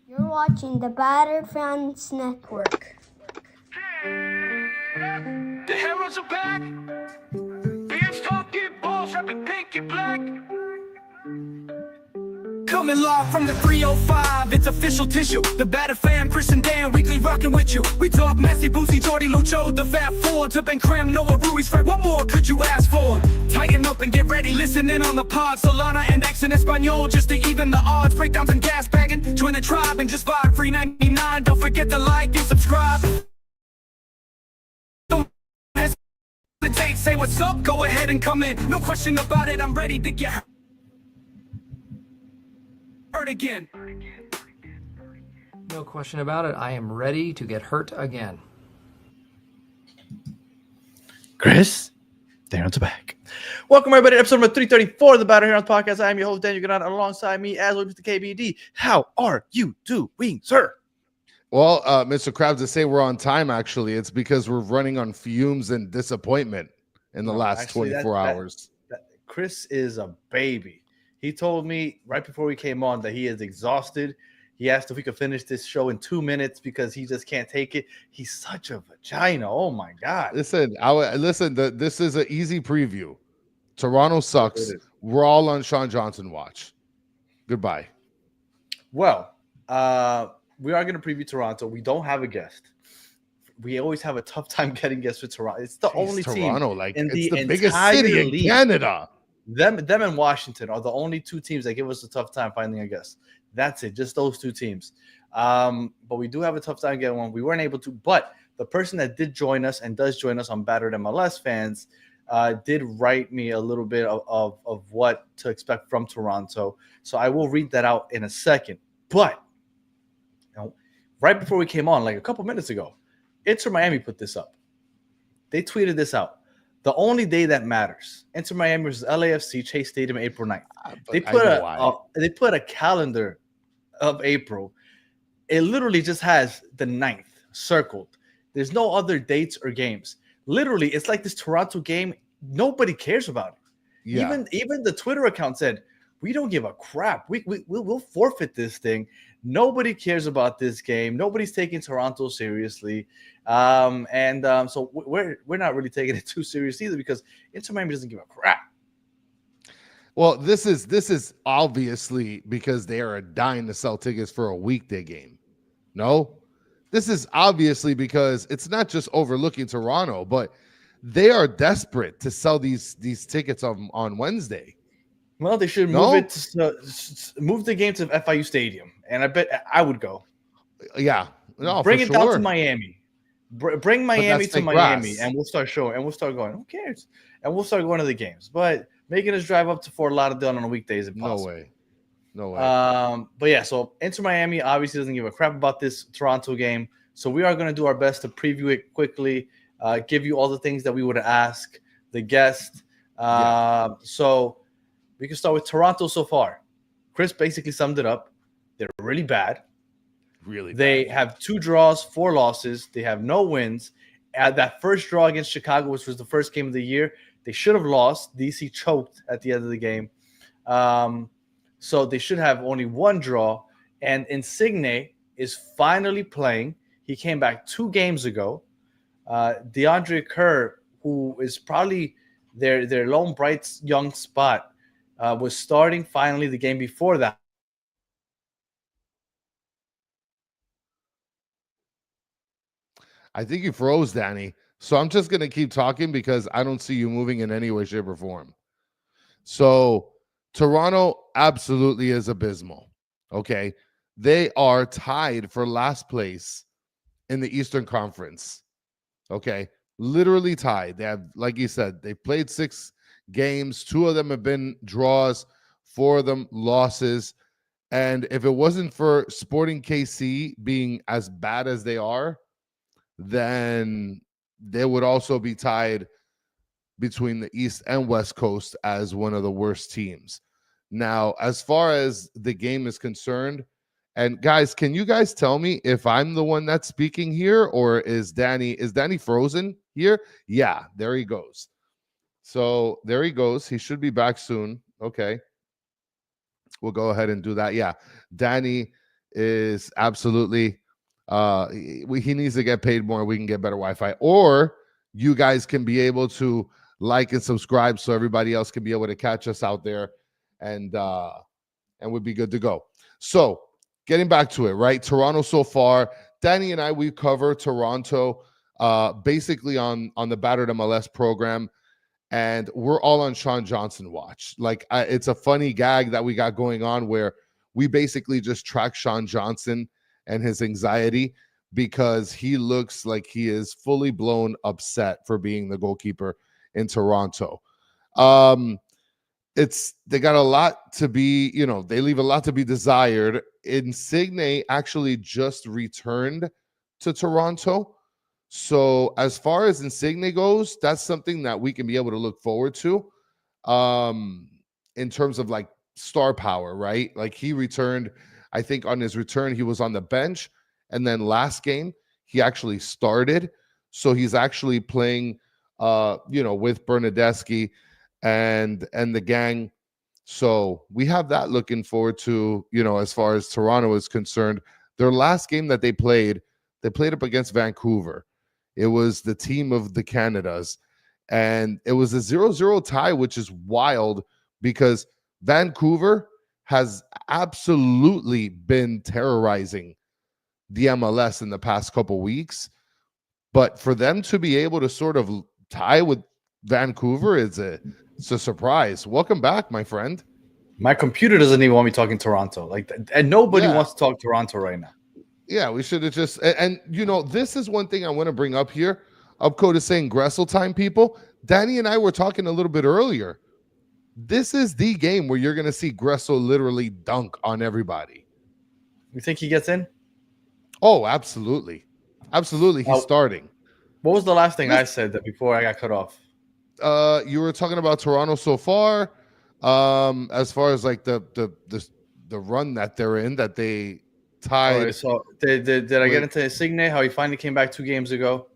You're watching the Batter Fans Network. The Heralds are back. Beards talking balls, rapping pink and black. Coming live from the 305, it's official tissue. The Batter Fan, Chris and Dan, weekly rocking with you. We talk Messi, Boosie, Jordy, Lucho, the Fat Four, to Ben Cram, Noah, Ruiz, Fred. What more could you ask for? Tighten up and get ready, listen in on the pod. Solana and X in Espanol, just to even the odds. Breakdowns and gas bagging, join the tribe and just vibe. Free 99, don't forget to like and subscribe. Don't hesitate, say what's up, go ahead and come in. No question about it, I'm ready to get hurt again. No question about it. I am ready to get hurt again. Chris, Darren's back. Welcome, everybody, to episode number 334 of the Battle Heroes Podcast. I am your host, Daniel Granada, alongside me, as always, Mr. KBD. How are you doing, sir? Well, Mr. Krabs, to say we're on time, actually, it's because we're running on fumes and disappointment in the last 24 hours. Chris is a baby. He told me right before we came on that he is exhausted. He asked if we could finish this show in 2 minutes because he just can't take it. He's such a vagina. Oh, my God. Listen, this is an easy preview. Toronto sucks. We're all on Sean Johnson watch. Goodbye. Well, we are going to preview Toronto. We don't have a guest. We always have a tough time getting guests for Toronto. It's the only Toronto, team like in it's the the biggest entire city in league. Canada. Them and Washington are the only two teams that give us a tough time finding a guest. That's it, just those two teams. But we do have a tough time getting one. We weren't able to, but the person that did join us and does join us on Battered MLS Fans did write me a little bit of what to expect from Toronto. So I will read that out in a second. But right before we came on, like a couple minutes ago, Inter Miami put this up. They tweeted this out. The only day that matters. Inter Miami versus LAFC, Chase Stadium, April 9th. They put a calendar of April. It literally just has the 9th circled. There's no other dates or games. Literally, it's like this Toronto game. Nobody cares about it. Yeah. Even the Twitter account said, we don't give a crap. We'll forfeit this thing. Nobody cares about this game. Nobody's taking Toronto seriously. So we're not really taking it too serious either because Inter Miami doesn't give a crap. Well, this is obviously because they are dying to sell tickets for a weekday game. No, this is obviously because it's not just overlooking Toronto, but they are desperate to sell these tickets on Wednesday. Well, they should move the game to FIU Stadium, and I bet I would go. Yeah, no, bring it down to Miami. Bring Miami to Miami, and we'll start showing, and we'll start going. Who cares? And we'll start going to the games. But making us drive up to Fort Lauderdale on a weekday is impossible. No way. But yeah, so Inter Miami obviously doesn't give a crap about this Toronto game. So we are going to do our best to preview it quickly, give you all the things that we would ask the guest. So we can start with Toronto so far. Chris basically summed it up. They're really bad. They have 2 draws, 4 losses. They have no wins. At that first draw against Chicago, which was the first game of the year, they should have lost. DC choked at the end of the game. So they should have only 1 draw. And Insigne is finally playing. He came back 2 games ago. DeAndre Kerr, who is probably their lone bright young spot, was starting finally the game before that. I think you froze, Danny. So I'm just going to keep talking because I don't see you moving in any way, shape, or form. So Toronto absolutely is abysmal. Okay. They are tied for last place in the Eastern Conference. Okay. Literally tied. They have, like you said, they played 6 games. 2 of them have been draws, 4 of them losses. And if it wasn't for Sporting KC being as bad as they are, then they would also be tied between the East and West Coast as one of the worst teams. Now, as far as the game is concerned, and guys, can you guys tell me if I'm the one that's speaking here or is Danny frozen here? Yeah, there he goes. So there he goes. He should be back soon. Okay. We'll go ahead and do that. Yeah. Danny is absolutely he needs to get paid more. We can get better Wi-Fi, or you guys can be able to like and subscribe so everybody else can be able to catch us out there, and we'd be good to go. So getting back to it, right? Toronto so far. Danny and I, we cover Toronto basically on the Battered MLS program, and we're all on Sean Johnson watch. Like it's a funny gag that we got going on where we basically just track Sean Johnson and his anxiety because he looks like he is fully blown upset for being the goalkeeper in Toronto. They got a lot to be, they leave a lot to be desired. Insigne actually just returned to Toronto. So as far as Insigne goes, that's something that we can be able to look forward to in terms of like star power, right? Like he returned, I think on his return, he was on the bench. And then last game, he actually started. So he's actually playing, with Bernadeschi and the gang. So we have that looking forward to, as far as Toronto is concerned. Their last game that they played up against Vancouver. It was the team of the Canadas. And it was a 0-0 tie, which is wild because Vancouver has absolutely been terrorizing the MLS in the past couple weeks. But for them to be able to sort of tie with Vancouver, it's a surprise. Welcome back, my friend. My computer doesn't even want me talking Toronto. And nobody wants to talk Toronto right now. Yeah, we should have just and this is one thing I want to bring up here. Upcode is saying Gressel time, people. Danny and I were talking a little bit earlier. This is the game where you're going to see Gressel literally dunk on everybody. You think he gets in? Oh, absolutely. Absolutely. He's starting. What was the last thing I said that before I got cut off? You were talking about Toronto so far. As far as like the run that they're in, that they tied. Right, so did I get into Insigne, how he finally came back 2 games ago?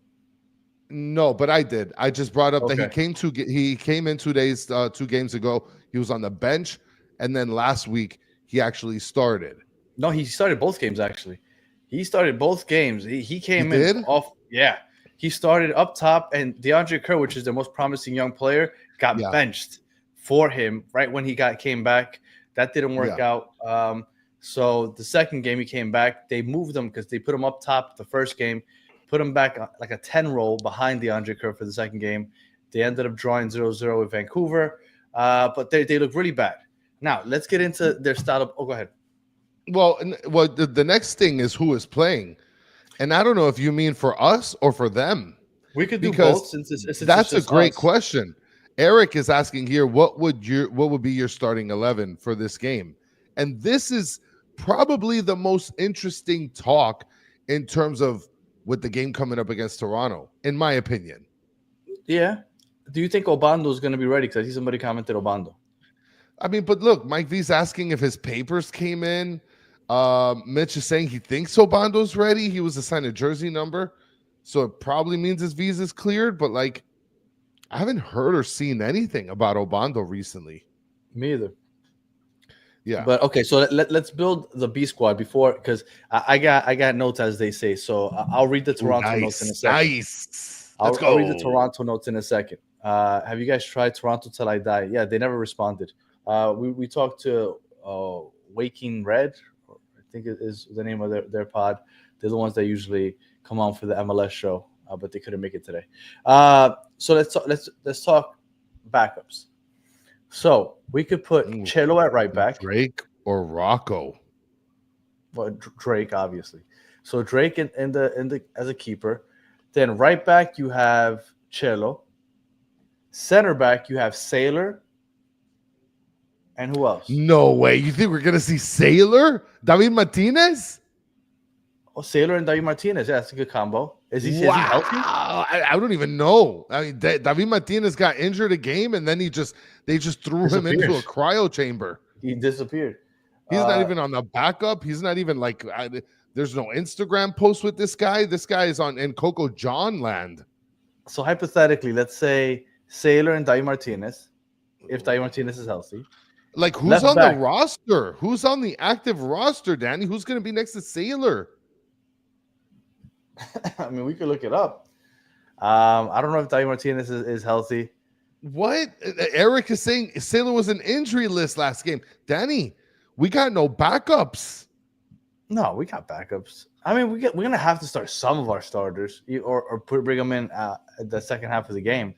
No, but I did. I just brought up that he came in 2 days, 2 games ago. He was on the bench, and then last week he actually started. No, he started both games actually. He started both games. He came in off. Yeah, he started up top, and DeAndre Kerr, which is the most promising young player, got benched for him right when he came back. That didn't work out. So the second game he came back, they moved him because they put him up top the first game, put him back like a 10 role behind DeAndre Kerr for the second game. They ended up drawing 0-0 with Vancouver, but they look really bad. Now, let's get into their style of – go ahead. Well, the next thing is who is playing. And I don't know if you mean for us or for them. We could do both since that's a great question. Eric is asking here, what would be your starting 11 for this game? And this is probably the most interesting talk in terms of with the game coming up against Toronto, in my opinion. Yeah. Do you think Obando is going to be ready? Because I see somebody commented Obando. I mean, but look, Mike V's asking if his papers came in. Mitch is saying he thinks Obando's ready. He was assigned a jersey number, so it probably means his visa's cleared. But like, I haven't heard or seen anything about Obando recently. Me either. Yeah, but okay, so let's build the B squad before, because I got notes, as they say. So I'll read the Toronto notes in a second. Nice. I'll read the Toronto notes in a second. Have you guys tried Toronto Till I Die? Yeah, they never responded. We talked to Waking Red, I think it is the name of their pod. They're the ones that usually come on for the MLS show, but they couldn't make it today. So let's talk backups. So we could put Chelo at right back. Drake or Rocco? Well, Drake, obviously. So Drake in the as a keeper. Then right back you have Chelo. Center back you have Sailor. And who else? No way. You think we're gonna see Sailor? David Martinez? Oh, Sailor and David Martinez. Yeah, that's a good combo. Is he healthy? I don't even know. I mean, David Martinez got injured a game, and then they just threw him into a cryo chamber. He disappeared. He's not even on the backup. He's not even like. There's no Instagram post with this guy. This guy is in Coco John land. So hypothetically, let's say Sailor and David Martinez, if David Martinez is healthy. Like, who's Left on back. the roster? Who's on the active roster, Danny? Who's going to be next to Sailor? I mean, we could look it up. I don't know if David Martinez is healthy. What? Eric is saying Sailor was an injury list last game. Danny, we got no backups. No, we got backups. I mean, we're gonna have to start some of our starters, or bring them in the second half of the game.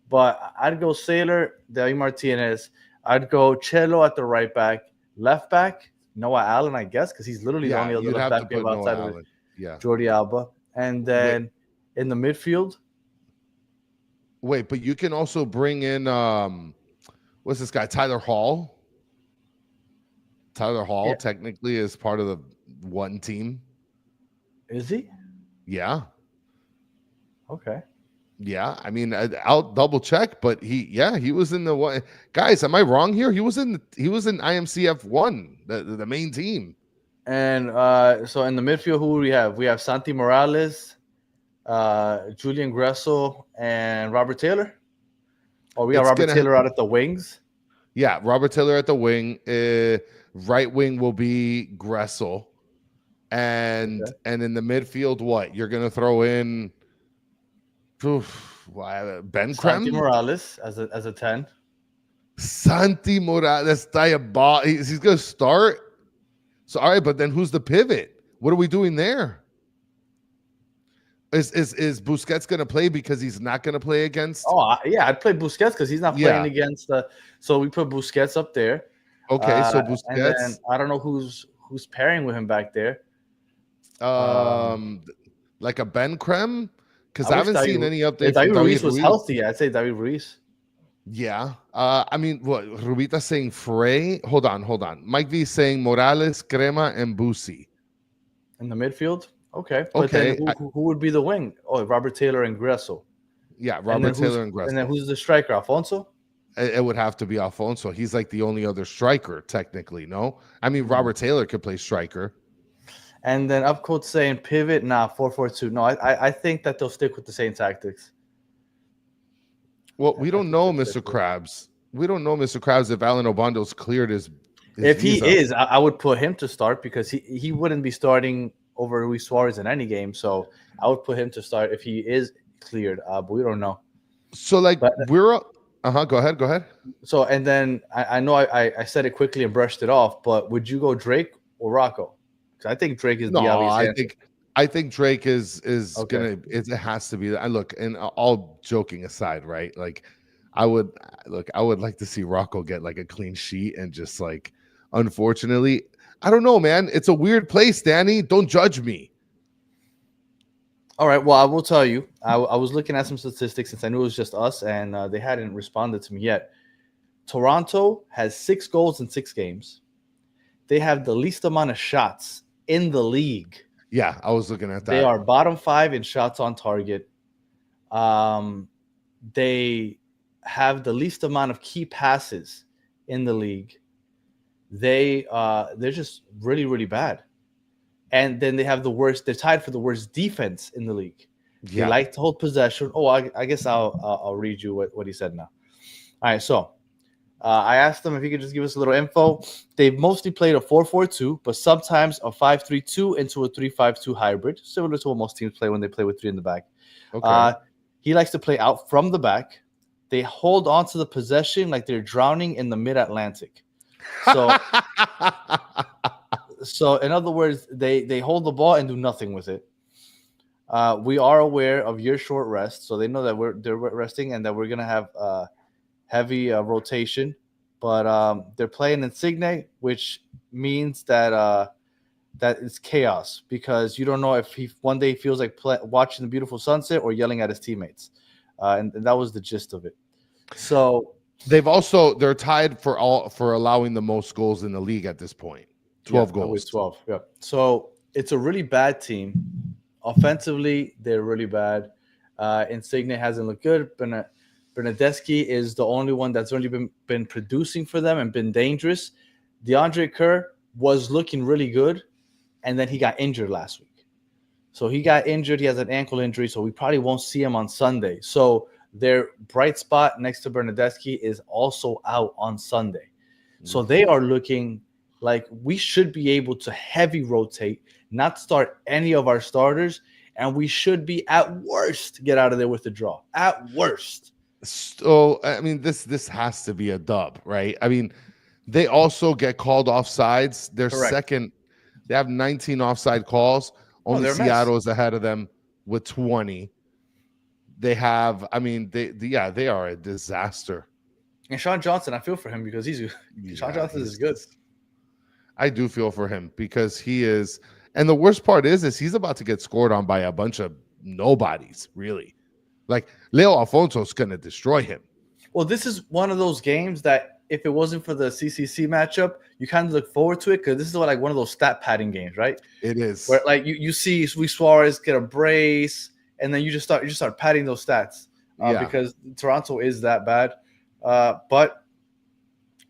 But I'd go Sailor, David Martinez. I'd go Chelo at the right back, left back Noah Allen, I guess, because he's literally the only other you'd left have to back we have put outside Noah of Allen. Yeah. Jordi Alba, and then in the midfield. Wait, but you can also bring in what's this guy? Tyler Hall. Tyler Hall technically is part of the one team. Is he? Yeah. Okay. Yeah. I mean, I'll double check, but he was in the one. Guys, am I wrong here? He was in IMCF 1, the main team. And so in the midfield, who do we have? We have Santi Morales, Julian Gressel, and Robert Taylor. Oh, we got Robert Taylor out at the wings. Yeah, Robert Taylor at the wing. Right wing will be Gressel. And in the midfield, what? You're gonna throw in Ben Krem? Santi Morales as a 10. Santi Morales, he's gonna start. So all right, but then who's the pivot? What are we doing there? Is Busquets gonna play because he's not gonna play against? Oh yeah, I'd play Busquets because he's not playing against. So we put Busquets up there. Okay, so Busquets. And then I don't know who's pairing with him back there. Like a Ben Krem, because I haven't seen any updates. If David Ruiz was healthy, I'd say David Ruiz. Yeah. I mean, what Rubita's saying Frey. Hold on. Mike V saying Morales, Crema, and Busi. In the midfield? Okay. But then who would be the wing? Oh, Robert Taylor and Gressel. Yeah, Robert Taylor and Gressel. And then who's the striker? Alfonso? It would have to be Alfonso. He's like the only other striker, technically, no? I mean, Robert Taylor could play striker. And then Upcoat saying pivot, 4-4-2. No, I think that they'll stick with the same tactics. Well, we don't know, Mr. Krabs. We don't know, Mr. Krabs, if Alan Obondo's cleared his if visa. He is, I would put him to start because he wouldn't be starting over Luis Suarez in any game. So I would put him to start if he is cleared. But we don't know. So, go ahead. So, and then I know I said it quickly and brushed it off, but would you go Drake or Rocco? Because I think Drake is the obvious answer. I think Drake is okay. gonna. It has to be. Look, and all joking aside, right? Like, I would like to see Rocco get like a clean sheet and just like, unfortunately, I don't know, man. It's a weird place, Danny. Don't judge me. All right. Well, I will tell you. I was looking at some statistics since I knew it was just us, and they hadn't responded to me yet. Toronto has 6 goals in 6 games. They have the least amount of shots in the league. Yeah, I was looking at that. They are bottom 5 in shots on target. They have the least amount of key passes in the league. They're just really, really bad. And then they have the worst. They're tied for the worst defense in the league. Yeah. They like to hold possession. Oh, I guess I'll read you what he said now. All right, so I asked them if he could just give us a little info. They've mostly played a 4-4-2, but sometimes a 5-3-2 into a 3-5-2 hybrid, similar to what most teams play when they play with 3 in the back. Okay. He likes to play out from the back. They hold on to the possession like they're drowning in the mid-Atlantic. So in other words, they hold the ball and do nothing with it. We are aware of your short rest, so they know that they're resting and that we're gonna have heavy rotation. But they're playing Insigne, which means that it's chaos because you don't know if he one day feels like watching the beautiful sunset or yelling at his teammates, and that was the gist of it. So they're tied for allowing the most goals in the league at this point. 12 goals. With 12. Yeah. So it's a really bad team. Offensively, they're really bad. Insigne hasn't looked good. Bernadeschi is the only one that's only been producing for them and been dangerous. DeAndre Kerr was looking really good, and then he got injured last week. So he got injured. He has an ankle injury, so we probably won't see him on Sunday. So their bright spot next to Bernadeschi is also out on Sunday. So they are looking like we should be able to heavy rotate, not start any of our starters, and we should be at worst get out of there with a draw. At worst. So I mean, this has to be a dub, right? I mean, they also get called offsides. They're Correct. second. They have 19 offside calls. Only they're a mess. Seattle is ahead of them with 20. They have, I mean, they are a disaster. And Sean Johnson, I feel for him because Sean Johnson is good. I do feel for him because he is, and the worst part is he's about to get scored on by a bunch of nobodies, really. Like Leo Alfonso's gonna destroy him. Well, this is one of those games that if it wasn't for the CCC matchup, you kind of look forward to it because this is like one of those stat padding games, right? It is. Where like you see Luis Suarez get a brace, and then you just start padding those stats because Toronto is that bad. But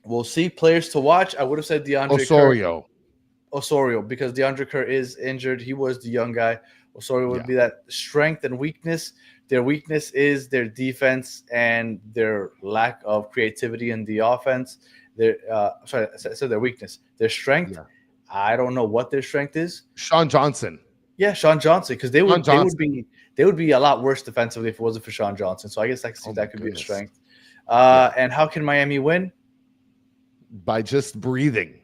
we'll see. Players to watch. I would have said DeAndre Osorio, because DeAndre Kerr is injured. He was the young guy. Osorio would be that strength and weakness. Their weakness is their defense and their lack of creativity in the offense. I said their weakness. Their strength, I don't know what their strength is. Sean Johnson. Yeah, Sean Johnson, because they would be a lot worse defensively if it wasn't for Sean Johnson. So I guess that could be a strength. And how can Miami win? By just breathing.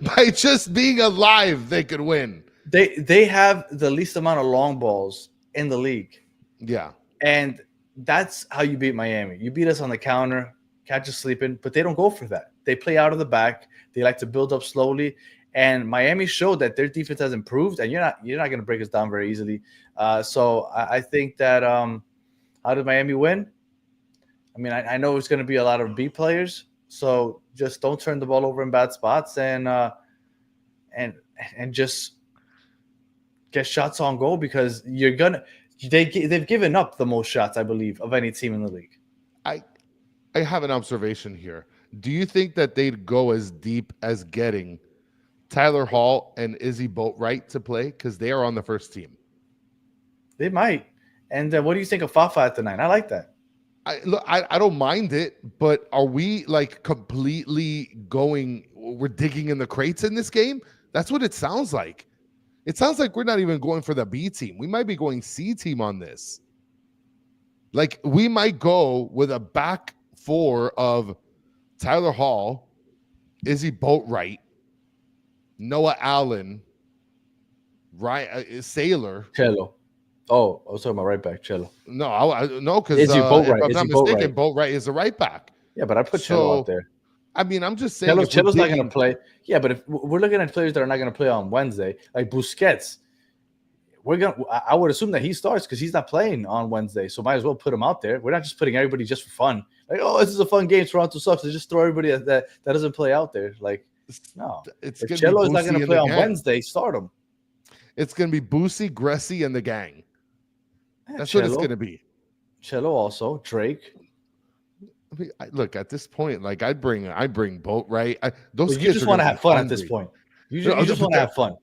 by just being alive, they could win. They have the least amount of long balls in the league. Yeah. And that's how you beat Miami. You beat us on the counter, catch us sleeping, but they don't go for that. They play out of the back. They like to build up slowly. And Miami showed that their defense has improved, and you're not going to break us down very easily. So I think that how did Miami win? I mean, I know it's going to be a lot of B players, so just don't turn the ball over in bad spots and just get shots on goal because they've given up the most shots, I believe, of any team in the league. I have an observation here. Do you think that they'd go as deep as getting Tyler Hall and Izzy Boatwright to play because they are on the first team? They might. And what do you think of Fafa at the 9? I like that. I don't mind it, but are we like completely we're digging in the crates in this game? That's what it sounds like. It sounds like we're not even going for the B team. We might be going C team on this. Like we might go with a back four of Tyler Hall, Izzy Boatwright, Noah Allen, Ryan Sailor. Cello. Oh, I was talking about right back, Cello. No, because if I'm not mistaken, Boatwright is a right back. Yeah, but I put Cello out there. I mean, I'm just saying. Cello's not going to play. Yeah, but if we're looking at players that are not going to play on Wednesday, like Busquets, I would assume that he starts because he's not playing on Wednesday. So might as well put him out there. We're not just putting everybody just for fun. Like, oh, this is a fun game. Toronto sucks. So just throw everybody that doesn't play out there. Like, no. If Cello is not going to play on Wednesday, start him. It's going to be Boosie, Gressy, and the gang. That's Cello, what it's going to be. Cello also, Drake. I mean, look, at this point, like I'd bring Boatwright. Those kids you just want to have fun at this point. You just want to have fun.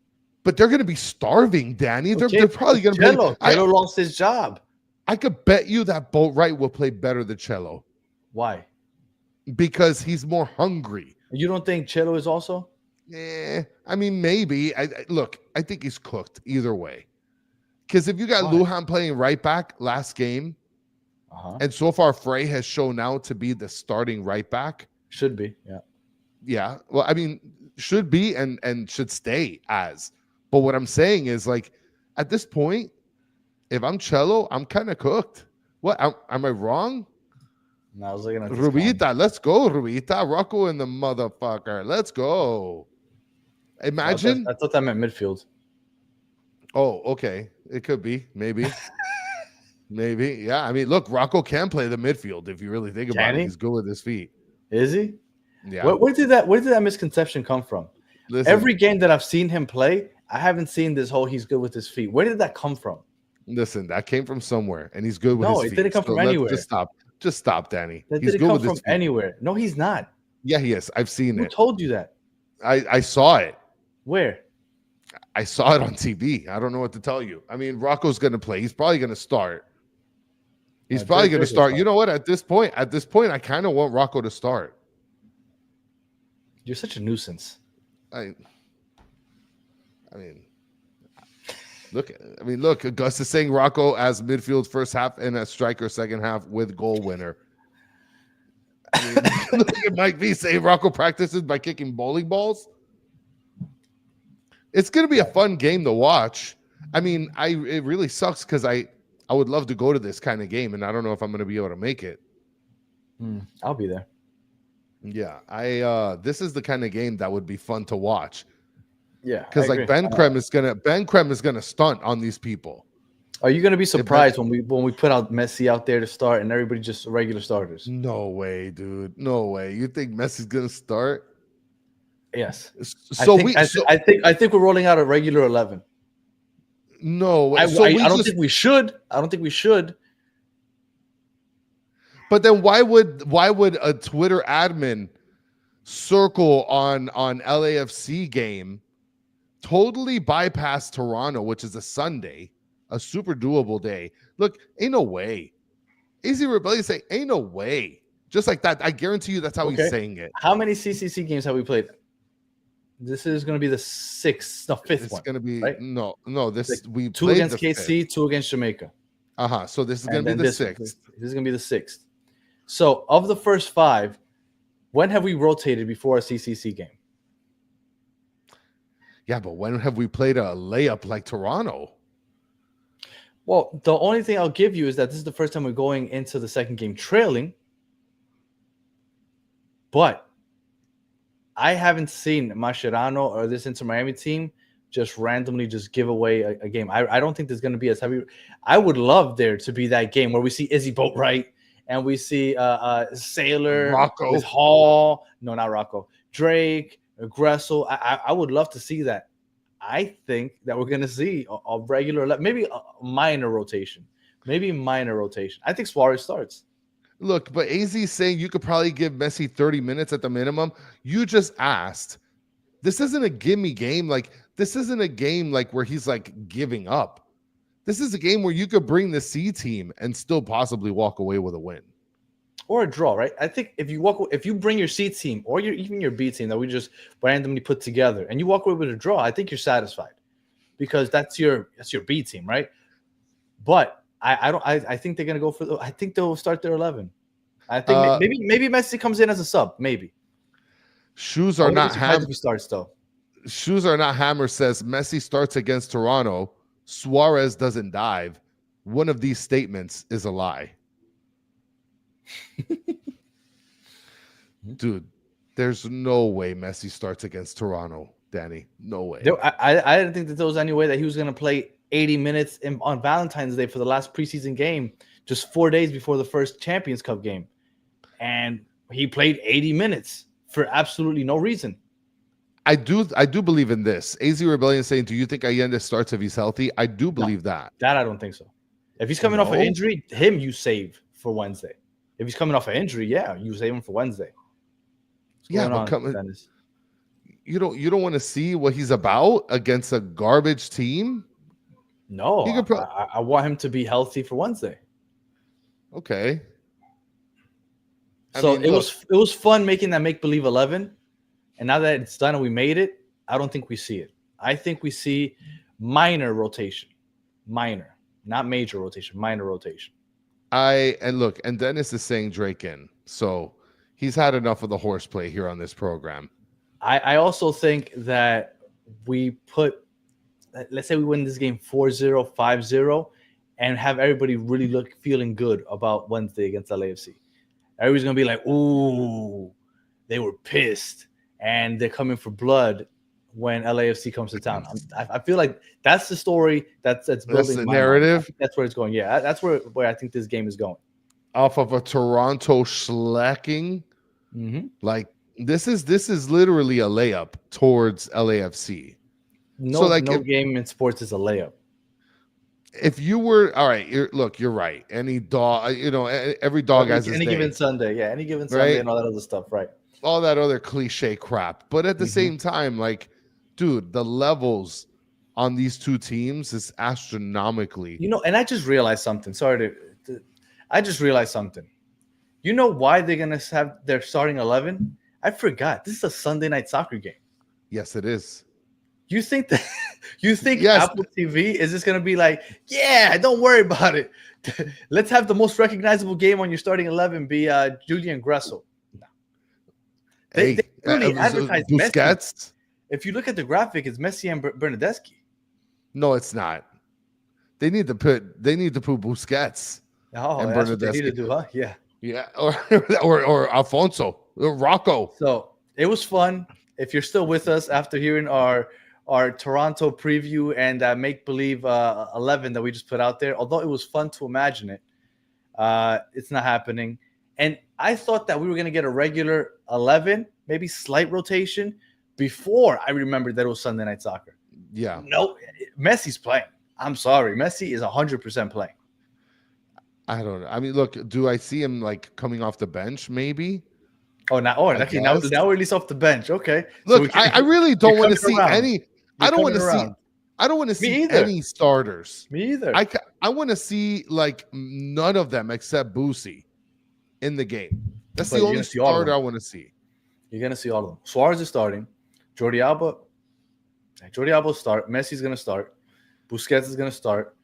But they're going to be starving, Danny. They're probably going to be. Cello lost his job. I could bet you that Boatwright will play better than Cello. Why? Because he's more hungry. You don't think Cello is also? I mean, maybe. I think he's cooked either way. Because if you got Lujan playing right back last game, and so far Frey has shown now to be the starting right back. Should be, yeah. Yeah. Well, I mean, should be and should stay as. But what I'm saying is, like, at this point, if I'm Cello, I'm kind of cooked. What? Am I wrong? No, I was looking at Rubita. Let's go, Rubita. Rocco and the motherfucker. Let's go. Imagine. I thought that meant midfield. Oh, okay. It could be. Maybe. Maybe. Yeah. I mean, look, Rocco can play the midfield if you really think about it. He's good with his feet. Is he? Yeah. Where did that misconception come from? Listen, every game that I've seen him play, I haven't seen this whole he's good with his feet. Where did that come from? Listen, that came from somewhere, and he's good with his feet. No, it didn't come from anywhere. Just stop, Danny. That didn't come from anywhere. No, he's not. Yeah, he is. I've seen it. Who told you that? I saw it. Where? I saw it on TV. I don't know what to tell you. I mean, Rocco's going to play. He's probably going to start. He's probably going to start. You know what? At this point, I kind of want Rocco to start. You're such a nuisance. I mean, look. Gus is saying Rocco as midfield first half and as striker second half with goal winner. I mean, look at Mike V saying Rocco practices by kicking bowling balls. It's gonna be a fun game to watch. I mean, it really sucks because I would love to go to this kind of game, and I don't know if I'm gonna be able to make it. I'll be there. Yeah, this is the kind of game that would be fun to watch. Yeah, Because like Ben Krem is gonna stunt on these people. Are you gonna be surprised when we put out Messi out there to start and everybody just regular starters? No way, dude. No way. You think Messi's gonna start? Yes. So I think we're rolling out a regular 11. No way. I don't think we should. I don't think we should. But then why would a Twitter admin circle on LAFC game totally bypass Toronto, which is a Sunday, a super doable day? Look, ain't no way. AZ Rebellion say ain't no way. Just like that. I guarantee you that's how he's saying it. How many CCC games have we played? This is going to be the fifth one. It's going to be right? no. This we two played against KC, 2 against Jamaica. So this is going to be the sixth. This is going to be the sixth. So of the first 5, when have we rotated before a CCC game? Yeah, but when have we played a layup like Toronto? Well, the only thing I'll give you is that this is the first time we're going into the second game trailing. But I haven't seen Mascherano or this Inter Miami team just randomly just give away a game. I don't think there's going to be as heavy. I would love there to be that game where we see Izzy Boatwright and we see Sailor, Rocco, with Hall. No, not Rocco. Drake, Gressel. I would love to see that. I think that we're going to see a regular, maybe a minor rotation. I think Suarez starts. Look, but AZ is saying you could probably give Messi 30 minutes at the minimum. You just asked. This isn't a gimme game. Like, this isn't a game like where he's like giving up. This is a game where you could bring the C team and still possibly walk away with a win. Or a draw, right? I think if you bring your C team or even your B team that we just randomly put together and you walk away with a draw, I think you're satisfied because that's your B team, right? But I think they're gonna go for. I think they'll start their 11. I think maybe Messi comes in as a sub. Maybe. Shoes are not hammer. Starts though. Shoes are not hammer says Messi starts against Toronto. Suarez doesn't dive. One of these statements is a lie. Dude, there's no way Messi starts against Toronto, Danny. No way. I didn't think that there was any way that he was gonna play 80 minutes on Valentine's Day for the last preseason game, just 4 days before the first Champions Cup game. And he played 80 minutes for absolutely no reason. I do believe in this. AZ Rebellion saying, do you think Allende starts if he's healthy? I do believe that. That I don't think so. If he's coming off an injury, him you save for Wednesday. If he's coming off an injury, yeah, you save him for Wednesday. Yeah, but you don't want to see what he's about against a garbage team? No, I want him to be healthy for Wednesday. Okay. It was fun making that make-believe 11. And now that it's done and we made it, I don't think we see it. I think we see minor rotation. Minor. Not major rotation. Minor rotation. And Dennis is saying Drake in. So he's had enough of the horseplay here on this program. I also think that we put, let's say we win this game 4-0, 5-0, and have everybody really feeling good about Wednesday against LAFC. Everybody's going to be like, ooh, they were pissed, and they're coming for blood when LAFC comes to town. I feel like that's the story that's building. That's the narrative? That's where it's going. Yeah, that's where I think this game is going. Off of a Toronto slacking. Mm-hmm. Like, this is literally a layup towards LAFC. No game in sports is a layup. If you were all right, you're right. Any dog, every dog has his any day. Given Sunday, yeah, any given Sunday, right? And all that other stuff, right? All that other cliche crap. But at the same time, like, dude, the levels on these two teams is astronomically. And I just realized something. I just realized something. You know why they're gonna have their starting 11? I forgot. This is a Sunday night soccer game. Yes, it is. You think that Yes. Apple TV is just gonna be like, yeah, don't worry about it. Let's have the most recognizable game on your starting 11 be Julian Gressel. No. They really advertise Messi. Busquets. If you look at the graphic, it's Messi and Bernadeschi. No, it's not. They need to put Busquets. Oh, And that's what they need to Bernadeschi. do, huh? Yeah. Yeah, or Alfonso or Rocco. So it was fun. If you're still with us after hearing our Toronto preview and make believe 11 that we just put out there, although it was fun to imagine it, it's not happening. And I thought that we were going to get a regular 11, maybe slight rotation before I remembered that it was Sunday night soccer. Yeah. No, Messi's playing. I'm sorry. Messi is 100% playing. I don't know. I mean, look, do I see him like coming off the bench? Maybe. Now we're at least off the bench. Okay. Look, I really don't want to see any. I don't want to see. around. I don't want to see either. any starters. Me either. I want to see like none of them except Boosie in the game. That's But the you're only gonna see all of starter I them. want to see. You're going to see all of them. Suarez is starting. Jordi Alba will start. Messi's going to start. Busquets is going to start.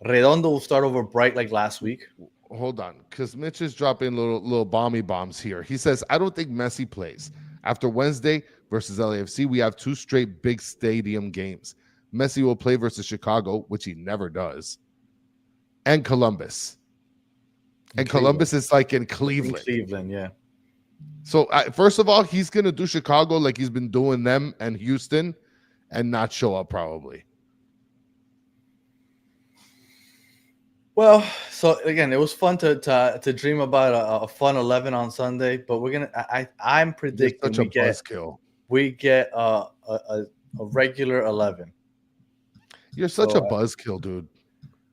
Redondo will start over Bright like last week. Hold on, because Mitch is dropping little bomby bombs here. He says, I don't think Messi plays. After Wednesday versus LAFC, we have 2 straight big stadium games. Messi will play versus Chicago, which he never does, and Columbus. And Columbus is like in Cleveland. Cleveland, yeah. So first of all, he's going to do Chicago like he's been doing them and Houston and not show up probably. Well, so again, it was fun to dream about a fun 11 on Sunday, but I'm predicting Such a buzzkill. we get a regular 11. You're such a buzzkill, dude.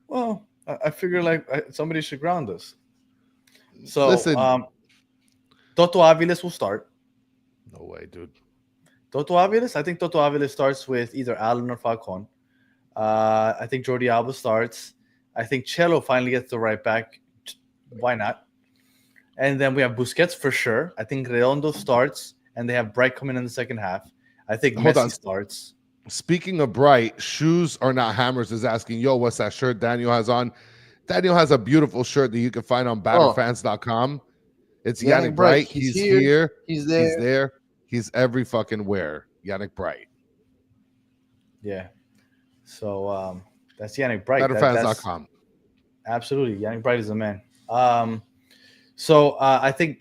Well, I figure like somebody should ground us. So Listen. Toto Aviles will start. No way, dude. Toto Aviles? I think Toto Aviles starts with either Allen or Falcon. I think Jordi Alba starts. I think Chelo finally gets the right back. Why not? And then we have Busquets for sure. I think Redondo starts, and they have Bright coming in the second half. I think Messi starts. Speaking of Bright, Shoes Are Not Hammers is asking, yo, what's that shirt Daniel has on? Daniel has a beautiful shirt that you can find on batterfans.com. It's Yannick Bright. He's here. He's there. He's there. He's every fucking where. Yannick Bright. Yeah. So that's Yannick Bright. Batterfans.com. Absolutely. Yannick Bright is the man. So I think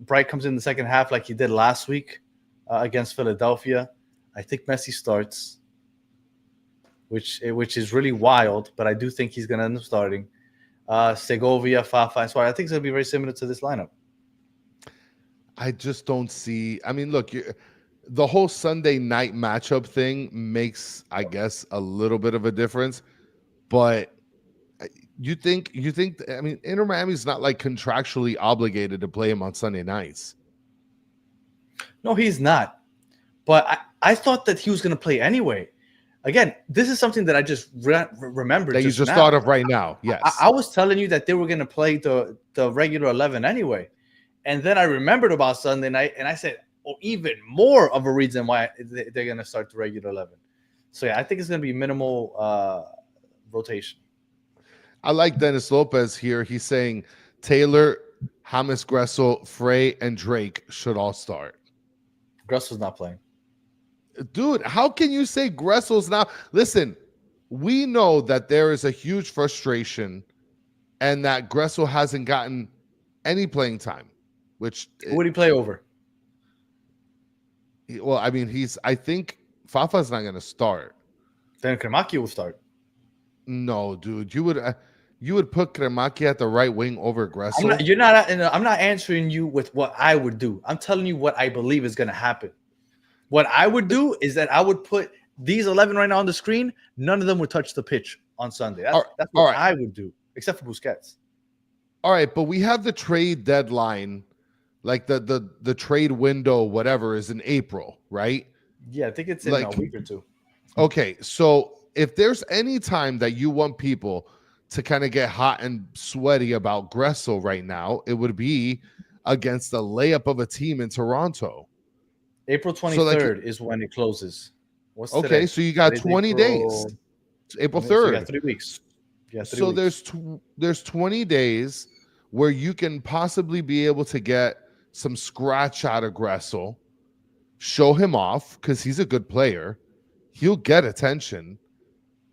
Bright comes in the second half like he did last week against Philadelphia. I think Messi starts, which is really wild, but I do think he's going to end up starting. Segovia, Fafa, and Suarez. I think it's going to be very similar to this lineup. I just don't see. I mean, look, the whole Sunday night matchup thing makes, I guess, a little bit of a difference. But you think? I mean, Inter Miami's not like contractually obligated to play him on Sunday nights. No, he's not. But I thought that he was going to play anyway. Again, this is something that I just remembered. That you just thought of right now. Yes. I was telling you that they were going to play the regular 11 anyway. And then I remembered about Sunday night, and I said, oh, even more of a reason why they're going to start the regular 11. So, yeah, I think it's going to be minimal rotation. I like Dennis Lopez here. He's saying Taylor, James Gressel, Frey, and Drake should all start. Gressel's not playing. Dude, how can you say Gressel's now? Listen, we know that there is a huge frustration and that Gressel hasn't gotten any playing time. Who would he play over? Well, I mean, I think Fafa's not going to start. Then Kremaki will start. No, dude, you would put Kremaki at the right wing over Gressel. I'm not answering you with what I would do. I'm telling you what I believe is going to happen. What I would do is that I would put these 11 right now on the screen. None of them would touch the pitch on Sunday. That's what I would do, except for Busquets. All right, but we have the trade deadline, like the trade window, whatever, is in April, right? Yeah, I think it's in a week or two. Okay, so if there's any time that you want people to kind of get hot and sweaty about Gressel right now, it would be against the layup of a team in Toronto. April So, 23rd is when it closes. What's okay, today? so you got Today's 20 days. April. April So you 3rd. got 3 weeks. You got 3 So weeks. there's 20 days where you can possibly be able to get some scratch out of Gressel, show him off because he's a good player. He'll get attention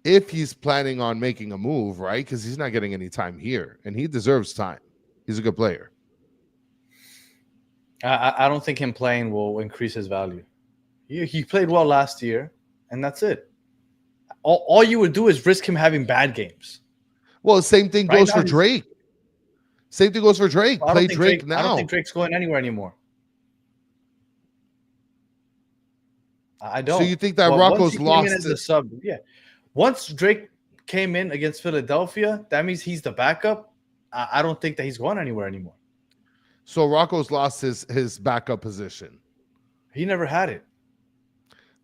if he's planning on making a move, right? Because he's not getting any time here, and he deserves time. He's a good player. I don't think him playing will increase his value. He played well last year, and that's it. All you would do is risk him having bad games. Well, same thing Right goes now for he's- Drake. Same thing goes for Drake. I don't Play think Drake I now. don't think Drake's going anywhere anymore. I don't. So you think that Once Rocco's he came lost in as a it? sub? Yeah. Once Drake came in against Philadelphia, that means he's the backup. I don't think that he's going anywhere anymore. So Rocco's lost his backup position. He never had it.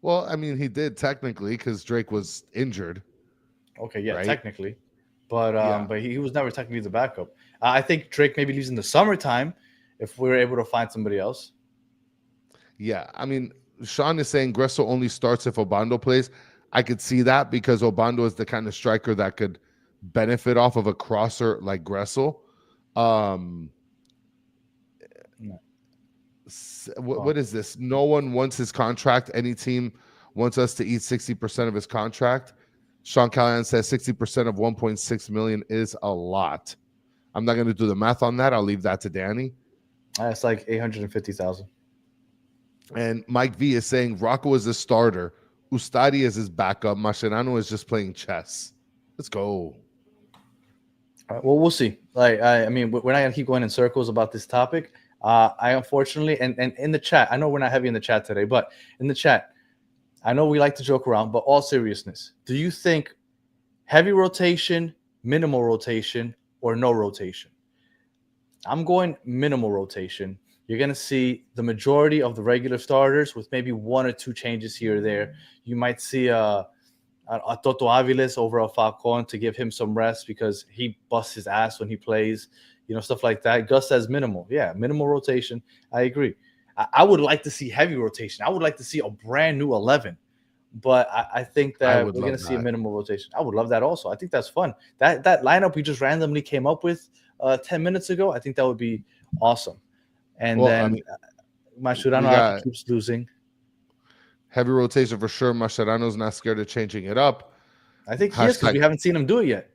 Well, I mean, he did technically because Drake was injured. Okay, yeah, Right? technically, but Yeah. but he was never technically the backup. I think Drake maybe leaves in the summertime if we were able to find somebody else. Yeah, I mean, Sean is saying Gressel only starts if Obando plays. I could see that because Obando is the kind of striker that could benefit off of a crosser like Gressel. No. What is this? No one wants his contract. Any team wants us to eat 60% of his contract. Sean Callahan says 60% of 1.6 million is a lot. I'm not going to do the math on that. I'll leave that to Danny. It's like 850,000. And Mike V is saying Rocco is the starter. Ustadi is his backup. Mascherano is just playing chess. Let's go. All right, well, we'll see. I mean, we're not gonna keep going in circles about this topic. I unfortunately, and in the chat, I know we're not heavy in the chat today, but in the chat, I know we like to joke around, but all seriousness, do you think heavy rotation, minimal rotation, or no rotation? I'm going minimal rotation. You're going to see the majority of the regular starters with maybe 1 or 2 changes here or there. You might see a Toto Aviles over a Falcon to give him some rest because he busts his ass when he plays, stuff like that. Gus says minimal. Yeah, minimal rotation. I agree. I would like to see heavy rotation. I would like to see a brand new 11. But I think that we're going to see a minimal rotation. I would love that also. I think that's fun. That lineup we just randomly came up with 10 minutes ago, I think that would be awesome. And Mascherano keeps losing. Heavy rotation for sure. Mascherano's not scared of changing it up. I think he is because we haven't seen him do it yet.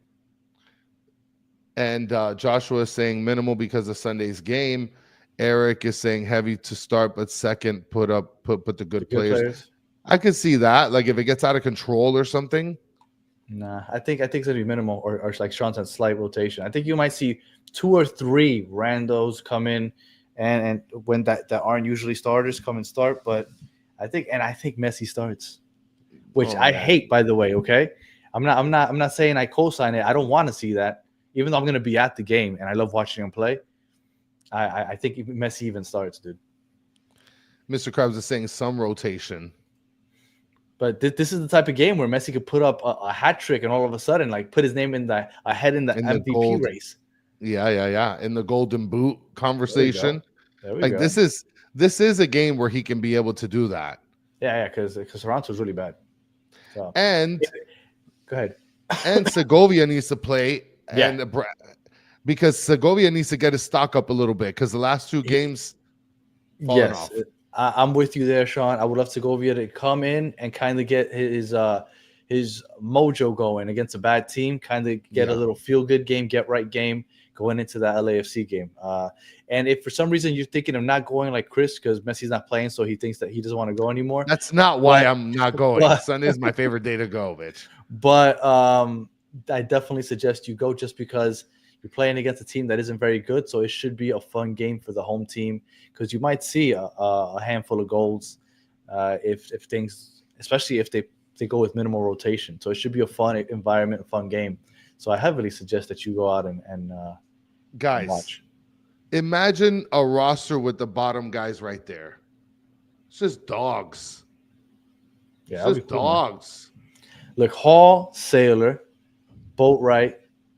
And Joshua is saying minimal because of Sunday's game. Eric is saying heavy to start, but second put the good players. I could see that. Like if it gets out of control or something. Nah, I think it's gonna be minimal or like Sean said, slight rotation. I think you might see 2 or 3 randos come in and when that aren't usually starters come and start. But I think Messi starts, which I hate, by the way. Okay, I'm not saying I co-sign it. I don't want to see that, even though I'm gonna be at the game and I love watching him play. I think Messi even starts, dude. Mr. Krabs is saying some rotation. But this is the type of game where Messi could put up a hat trick and all of a sudden, like, put his name ahead in the MVP race. Yeah. In the Golden Boot conversation. There we go. This is a game where he can be able to do that. Yeah, because Toronto's really bad. So. And go ahead. And Segovia needs to play, Yeah. because Segovia needs to get his stock up a little bit because the last 2 games. Yes. I'm with you there, Sean. I would love Segovia to come in and kind of get his mojo going against a bad team, kind of get a little feel-good game, get right game going into that LAFC game. And if for some reason you're thinking of not going like Chris because Messi's not playing, so he thinks that he doesn't want to go anymore. That's not why I'm not going. Sunday is my favorite day to go, bitch. But I definitely suggest you go just because you're playing against a team that isn't very good, so it should be a fun game for the home team because you might see a handful of goals if things, especially if they go with minimal rotation. So it should be a fun environment, a fun game. So I heavily suggest that you go out and guys, watch. Imagine a roster with the bottom guys right there. It's just dogs. Yeah, it's just dogs. Look, Hall, Sailor, Boatwright.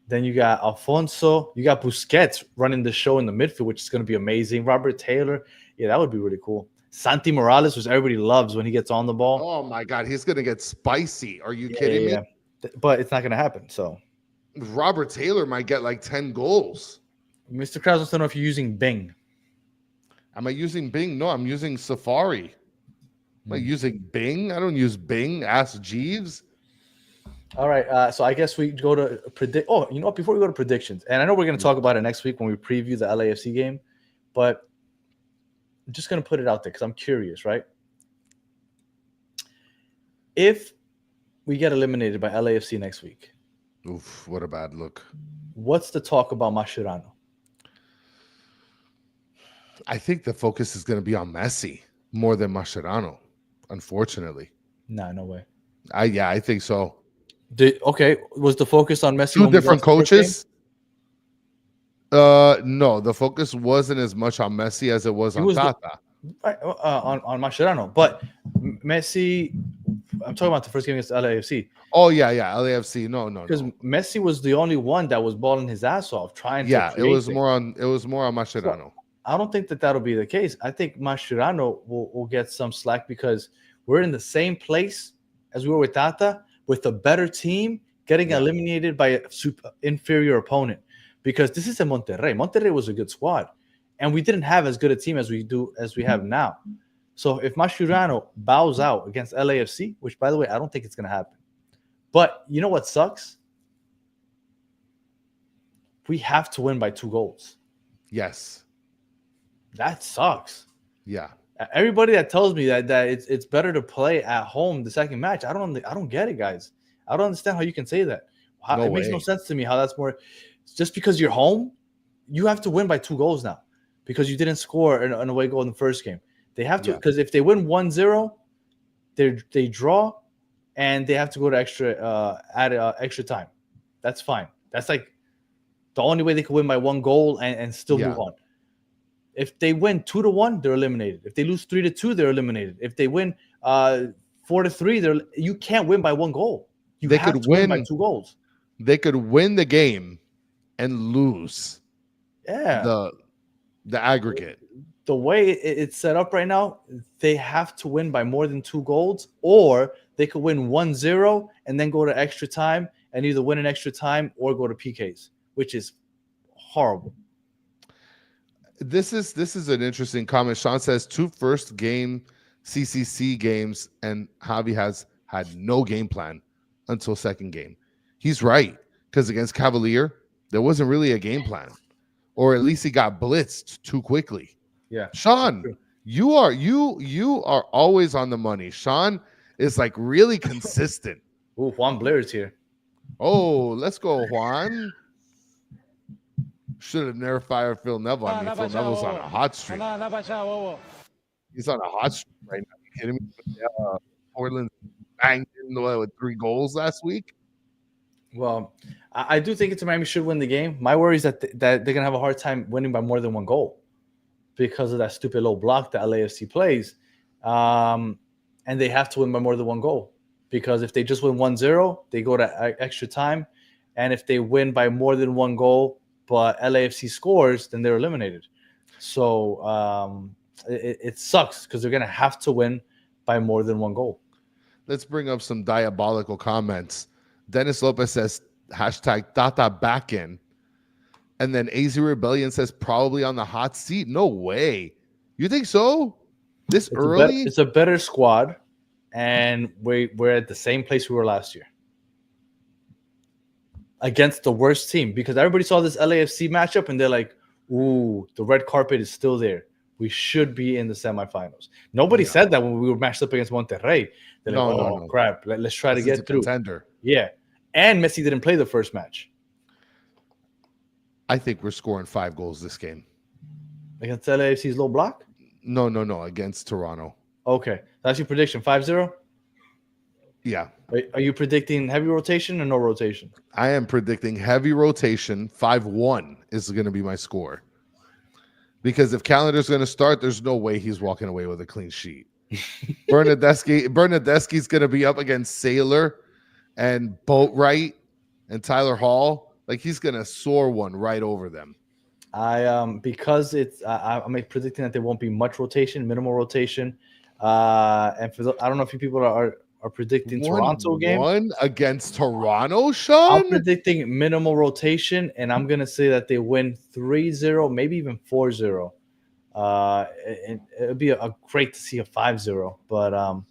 Then you got Alfonso. You got Busquets running the show in the midfield, which is going to be amazing. Robert Taylor. Yeah, that would be really cool. Santi Morales, which everybody loves when he gets on the ball. Oh my God, he's gonna get spicy. Are you Yeah, kidding me? But it's not going to happen. So Robert Taylor might get like 10 goals. Mr. Krause wants to know if you're using Bing. Am I using Bing? No, I'm using Safari. Am I using Bing? I don't use Bing. Ask Jeeves. All right. So I guess we go to predict. Oh, you know what? Before we go to predictions, and I know we're going to talk about it next week when we preview the LAFC game, but I'm just going to put it out there because I'm curious, right? If we get eliminated by LAFC next week, Oof, what a bad look. what's the talk about Mascherano? I think the focus is going to be on Messi more than Mascherano, unfortunately. Nah, no way. I think so. Okay, was the focus on Messi? Two when we different lost the first coaches. No, the focus wasn't as much on Messi as it was on was the- Tata. game? Right, on Mascherano, but Messi. I'm talking about the first game against LAFC Oh yeah, LAFC. No. because Messi was the only one that was balling his ass off trying to. Yeah, it create was things. more on Mascherano. I don't think that that'll be the case. I think Mascherano will get some slack because we're in the same place as we were with Tata, with a better team getting eliminated by a inferior opponent. Because this is a Monterrey. Monterrey was a good squad, and we didn't have as good a team as we have now. So if Mascherano bows out against LAFC, which by the way I don't think it's going to happen, but you know what sucks? We have to win by 2 goals. Yes. That sucks. Yeah. Everybody that tells me that it's better to play at home the second match, I don't get it, guys. I don't understand how you can say that. No It makes no way. sense to me how that's more. Just because you're home, you have to win by 2 goals now because you didn't score an away goal in the first game. They have to, because if they win 1-0, they draw, and they have to go to extra time. That's fine. That's like the only way they can win by 1 goal and still move on. If they win 2-1, they're eliminated. If they lose 3-2, they're eliminated. If they win 4-3, you can't win by 1 goal. They have could to win by win 2 goals. They could win the game and lose Yeah. the aggregate. The way it's set up right now, they have to win by more than 2 goals, or they could win 1-0 and then go to extra time and either win in extra time or go to PKs, which is horrible. This is an interesting comment. Sean says 2 first game CCC games, and Javi has had no game plan until second game. He's right, because against Cavalier, there wasn't really a game plan, or at least he got blitzed too quickly. Yeah, Sean, you are always on the money. Sean is like really consistent. Ooh, Juan Blair's here. Oh, let's go, Juan. Should have never fired Phil Neville. I mean, Phil Neville's on a hot streak. He's on a hot streak right now. You kidding me? Portland banged in with 3 goals last week. Well, I do think Miami should win the game. My worry is that they're going to have a hard time winning by more than 1 goal because of that stupid low block that LAFC plays. And they have to win by more than 1 goal because if they just win 1-0, they go to extra time. And if they win by more than 1 goal, but LAFC scores, then they're eliminated. So it sucks because they're going to have to win by more than 1 goal. Let's bring up some diabolical comments. Dennis Lopez says, hashtag Tata back in. And then AZ Rebellion says, probably on the hot seat. No way. You think so? This early? It's a better squad, and we're at the same place we were last year. Against the worst team, because everybody saw this LAFC matchup and they're like, ooh, the red carpet is still there. We should be in the semifinals. Nobody said that when we were matched up against Monterrey. They're like, no. Crap, let's try to get through. Contender. Yeah. And Messi didn't play the first match. I think we're scoring 5 goals this game. Against LAFC's low block? No, against Toronto. Okay. That's your prediction, 5-0? Yeah. Are you predicting heavy rotation or no rotation? I am predicting heavy rotation. 5-1 is going to be my score. Because if Calendar's going to start, there's no way he's walking away with a clean sheet. Bernadeschi's going to be up against Sailor and Boatwright and Tyler Hall. Like, he's going to soar one right over them. Because I'm predicting that there won't be much rotation, minimal rotation. And I don't know if you people are predicting Toronto game. 1-1 against Toronto, I'm Sean? predicting minimal rotation, and I'm gonna say that they win 3-0, maybe even 4-0. It'd be a great to see a 5-0, but I'm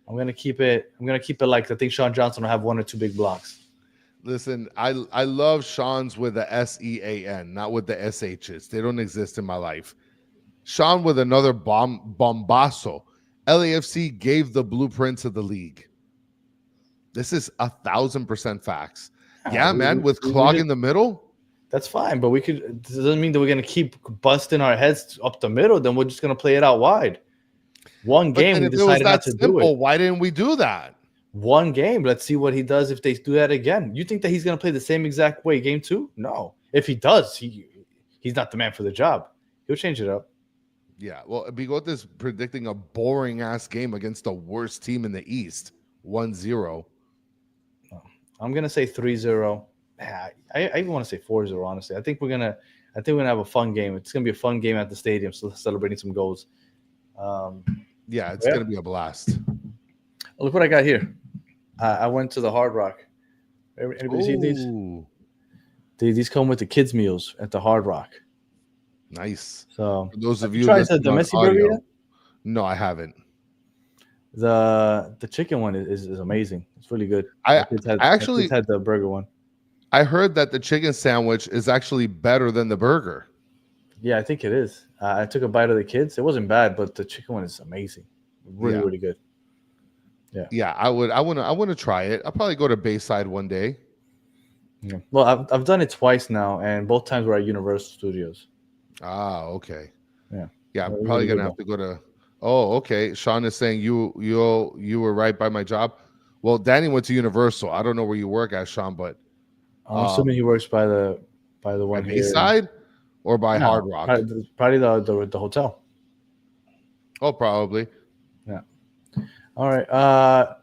gonna keep it. I'm gonna keep it like I think Sean Johnson will have 1 or 2 big blocks. Listen, I love Sean's with the SEAN, not with the SHs. They don't exist in my life. Sean with another bombasso. LAFC gave the blueprints of the league. This is 1,000% facts. Yeah, man, with clog in the middle. That's fine, but we could. It doesn't mean that we're gonna keep busting our heads up the middle. Then we're just gonna play it out wide. One game, we if it was decided not that to simple, do it. why didn't we do that? One game. Let's see what he does if they do that again. You think that he's gonna play the same exact way game 2? No. If he does, he's not the man for the job. He'll change it up. Yeah, well, Bigot is predicting a boring ass game against the worst team in the East, 1-0. I'm gonna say 3-0. I even want to say 4-0. Honestly, I think we're gonna have a fun game. It's gonna be a fun game at the stadium, so celebrating some goals. Yeah, it's gonna be a blast. Look what I got here. I went to the Hard Rock. Anybody see these? Ooh, These come with the kids' meals at the Hard Rock. nice. So For those of have you tried listening the on Messi audio, burger yet? no, I haven't. The chicken one is amazing. It's really good. I My kids actually had the burger one. I heard that the chicken sandwich is actually better than the burger. Yeah, I think it is. I took a bite of the kids. It wasn't bad, but the chicken one is amazing. Really, Yeah. really good. Yeah, I want to try it. I'll probably go to Bayside one day. Yeah. Well, I've done it twice now, and both times were at Universal Studios. Ah, okay. Yeah. Yeah, I'm Really probably good gonna have to go to. Oh, okay. Sean is saying you were right by my job. Well, Danny went to Universal. I don't know where you work at, Sean, but I'm assuming he works by the by one here. Bayside or by No, Hard Rock. Probably the hotel. Oh, probably. All right,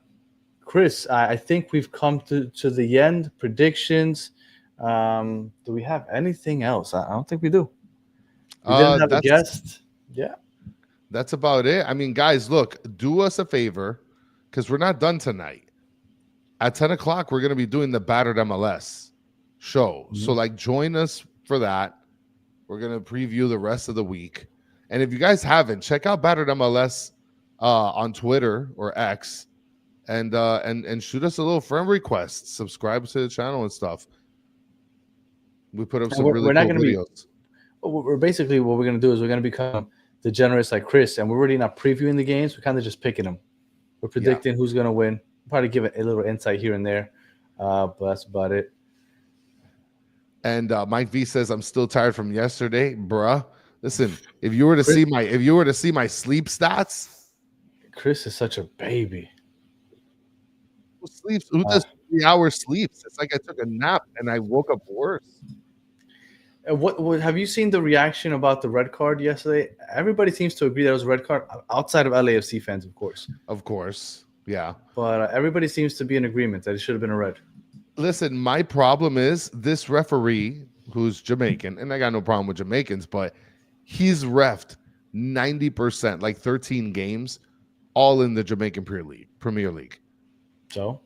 Chris. I think we've come to the end. Predictions. Do we have anything else? I don't think we do. We didn't have a guest. Yeah. That's about it. I mean, guys, look, do us a favor because we're not done tonight. At 10 o'clock, we're going to be doing the Battered MLS show. Mm-hmm. So, like, join us for that. We're going to preview the rest of the week. And if you guys haven't, check out Battered MLS on Twitter or X and shoot us a little friend request. Subscribe to the channel and stuff. We put up some really cool videos. We're basically what we're going to do is we're going to become degenerates like Chris, and we're really not previewing the games. We're kind of just picking them. We're predicting who's going to win. Probably give it a little insight here and there, but that's about it. And Mike V says, "I'm still tired from yesterday, bruh." Listen, if you were to see my sleep stats, Chris is such a baby. who sleeps? Who does 3 hours sleeps? It's like I took a nap and I woke up worse. And what have you seen the reaction about the red card yesterday? Everybody seems to agree that it was a red card, outside of LAFC fans, of course. Of course, yeah. But everybody seems to be in agreement that it should have been a red. Listen, my problem is this referee who's Jamaican, and I got no problem with Jamaicans, but he's reffed 90%, like 13 games, all in the Jamaican Premier League. So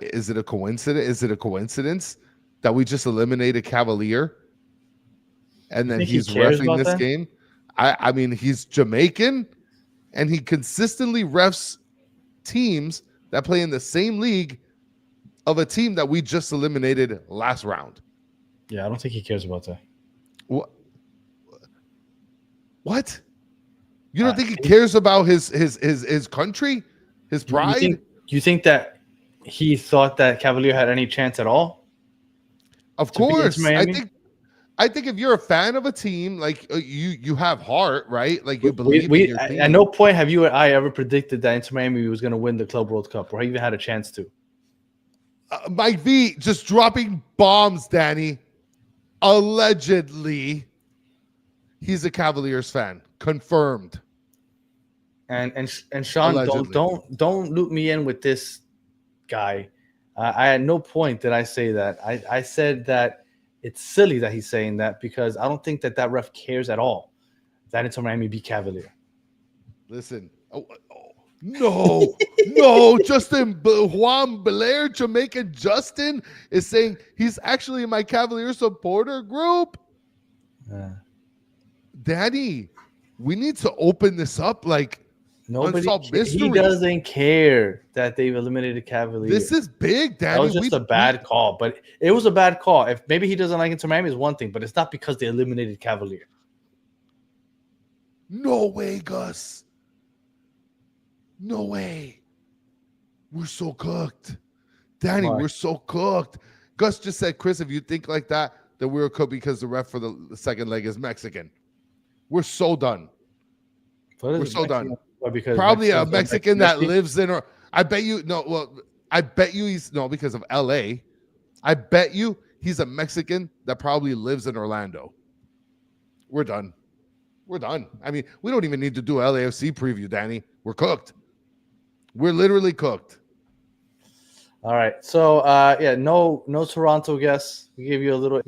Is it a coincidence? Is it a coincidence that we just eliminated Cavalier and then he's reffing this game? I mean, he's Jamaican and he consistently refs teams that play in the same league of a team that we just eliminated last round. Yeah, I don't think he cares about that. What? You don't think he cares about his country, his pride? You think that he thought that Cavalier had any chance at all? Of course. I think if you're a fan of a team, like you have heart, right? Like you believe in your team. At no point have you and I ever predicted that Inter Miami was going to win the Club World Cup or even had a chance to. Mike V just dropping bombs, Danny. Allegedly, he's a Cavaliers fan. Confirmed. And Sean, Allegedly. don't loop me in with this guy. I at no point did I say that. I said that it's silly that he's saying that because I don't think that ref cares at all that Inter Miami beat Cavalier. Listen. No, no, Juan Belair, Jamaican Justin is saying he's actually in my Cavalier supporter group. Danny, we need to open this up like unsolved mysteries. He doesn't care that they've eliminated Cavalier. This is big, Danny. That was just a bad call, but it was a bad call. If maybe he doesn't like Inter Miami is one thing, but it's not because they eliminated Cavalier. No way, Gus. No way. We're so cooked. Danny, we're so cooked. Gus just said, Chris, if you think like that, then we're cooked because the ref for the second leg is Mexican. We're so done. We're so done. Because probably a Mexican that lives in, or I bet you, I bet you he's, because of LA. I bet you he's a Mexican that probably lives in Orlando. We're done. We're done. I mean, we don't even need to do LAFC preview, Danny. We're cooked. We're literally cooked. All right. So, no Toronto guess. We gave you a little.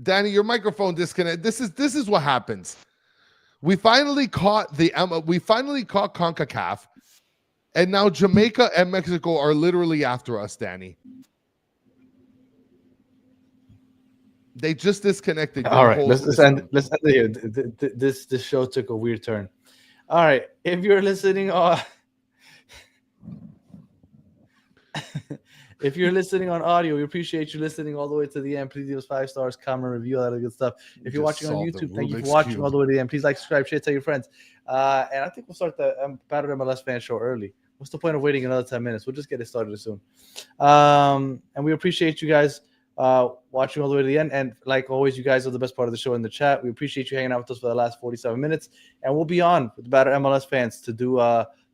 Danny, your microphone disconnect. This is what happens. We finally caught CONCACAF, and now Jamaica and Mexico are literally after us, Danny. They just disconnected. All right, let's end it here. This show took a weird turn. All right, if you're listening on if you're listening on audio, we appreciate you listening all the way to the end. Please give us 5 stars, comment, review, all that good stuff. If you're watching on YouTube, thank you for watching all the way to the end. Please like, subscribe, share, tell your friends. And I think we'll start the Battered MLS Fan Show early. What's the point of waiting another 10 minutes? We'll just get it started soon. And we appreciate you guys watching all the way to the end. And like always, you guys are the best part of the show in the chat. We appreciate you hanging out with us for the last 47 minutes. And we'll be on with the Battered MLS Fans to do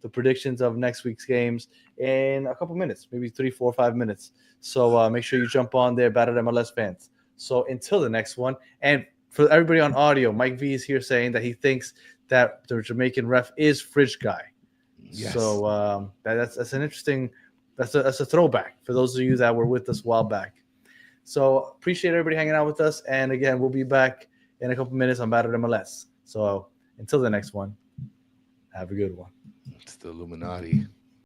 the predictions of next week's games in a couple minutes, maybe 3, 4, 5 minutes. So make sure you jump on there, Battered MLS Fans. So until the next one, and for everybody on audio, Mike V is here saying that he thinks that the Jamaican ref is Fridge Guy. Yes. So that's an interesting, that's a throwback for those of you that were with us a while back. So appreciate everybody hanging out with us. And again, we'll be back in a couple minutes on Battered MLS. So until the next one, have a good one. It's the Illuminati.